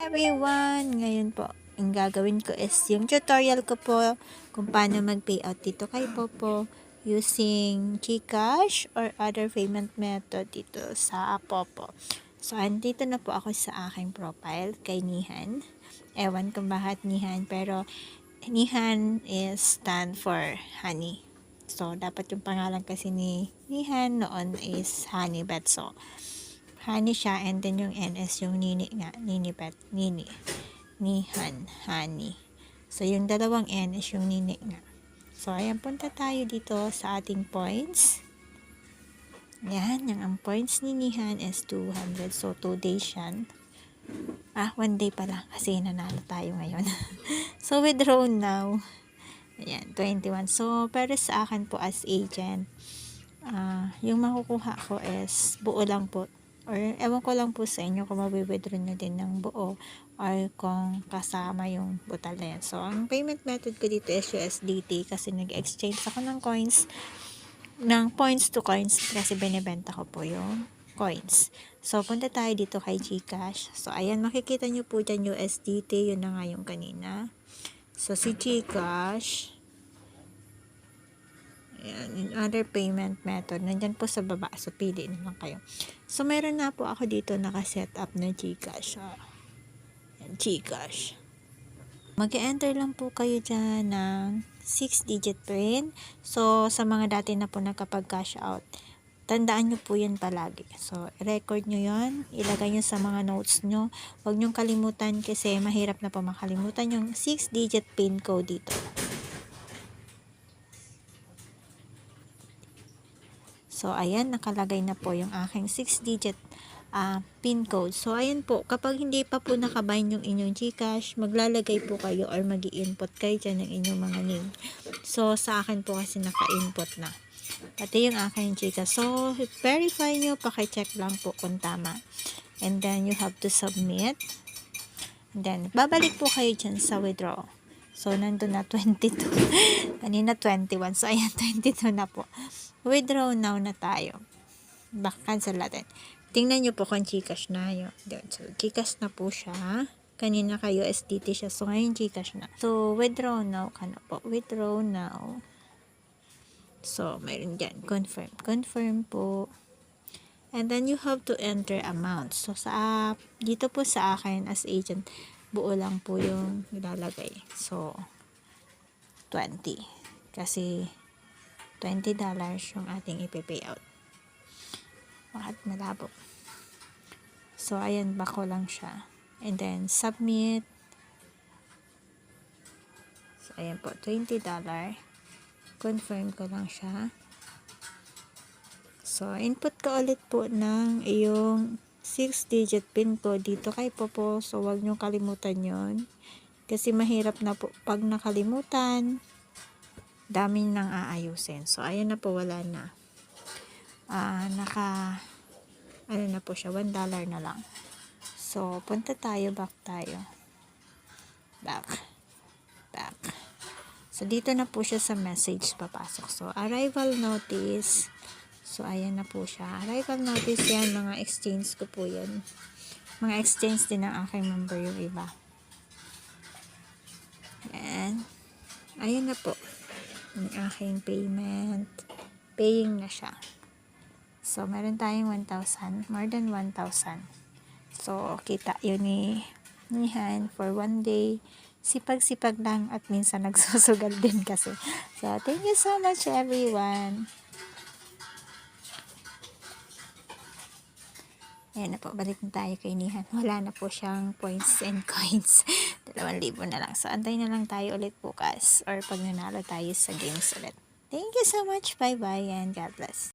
everyone! Ngayon po, ang gagawin ko is yung tutorial ko po kung paano mag-payout dito kay Popo using GCash or other payment method dito sa Popo. So, andito na po ako sa aking profile kay Nihan. Ewan kung bakit Nihan, pero Nihan is stand for honey. So, dapat yung pangalan kasi ni Nihan noon is Honeybet. So, honey siya, and then yung NS yung nini nga, ninibet, nini, nihan, honey. So, yung dalawang N is yung nini nga. So, ayan, punta tayo dito sa ating points. Ayan, ang points ni Nihan is 200. So, 2 days yan. 1 day pala kasi nanalo tayo ngayon. So, withdraw now. Ayan, 21. So, pero sa akin po as agent, yung makukuha ko is buo lang po. Or ewan ko lang po sa inyo kung mawi-withdraw nyo din ng buo or kung kasama yung butal na yan. So, ang payment method ko dito is USDT kasi nag-exchange ako ng coins, ng points to coins kasi binibenta ko po yung coins. So, punta tayo dito kay GCash. So, ayan, makikita nyo po dyan USDT, yun na nga yung kanina. So, si GCash, ayan, yung other payment method, nandyan po sa baba. So, pili naman kayo. So, meron na po ako dito nakaset up na GCash. Ayan, GCash. Mag-enter lang po kayo dyan ng 6-digit PIN. So, sa mga dati na po nakapag-cash out, tandaan nyo po yan palagi. So, record nyo yan. Ilagay nyo sa mga notes nyo. Huwag nyo kalimutan kasi mahirap na po makalimutan yung 6-digit PIN code dito. So, ayan, nakalagay na po yung aking 6-digit PIN code. So, ayan po, kapag hindi pa po nakabind yung inyong GCash, maglalagay po kayo or mag-i-input kayo dyan ng inyong mga name. So, sa akin po kasi naka-input na. Pati yung aking GCash. So, verify nyo, pakicheck lang po kung tama. And then, you have to submit. And then, babalik po kayo dyan sa withdraw. So, nandun na 22. Kanina 21. So, ayan, 22 na po. Withdraw now na tayo. Cancel natin. Tingnan nyo po kung GCash na yun. So, GCash na po siya. Kanina ka USDT siya. So, ngayon GCash na. So, withdraw now ka na po. Withdraw now. So, mayroon dyan. Confirm. Confirm po. And then, you have to enter amount. So, dito po sa akin as agent, buo lang po yung ilalagay. So, 20. Kasi, $20 yung ating ipipay out. Bakit malabo? So, ayan, bako lang siya. And then, submit. So, ayan po, $20. Confirm ko lang siya. So, input ka ulit po ng iyong 6-digit PIN code dito kay Popo. So, wag nyo kalimutan yon. Kasi mahirap na po pag nakalimutan. Dami nang aayusin. So, ayan na po, wala na. Ano na po siya, $1 na lang. So, punta tayo, back tayo. Back. So, dito na po siya sa message papasok. So, arrival notice. So, ayan na po siya. Arrival notice yan, mga exchange ko po yan. Mga exchange din ng aking member yung iba. Ayan. Ayan na po. Yung aking payment. Paying na siya. So, meron tayong 1,000. More than 1,000. So, kita yun ni Nihan for 1 day. Sipag-sipag lang at minsan nagsusugal din kasi. So, thank you so much everyone. Ayan na po, balik na tayo kay Nihan. Wala na po siyang points and coins. 2,000 na lang. So, antay na lang tayo ulit bukas or pag nanalo tayo sa games ulit. Thank you so much. Bye-bye and God bless.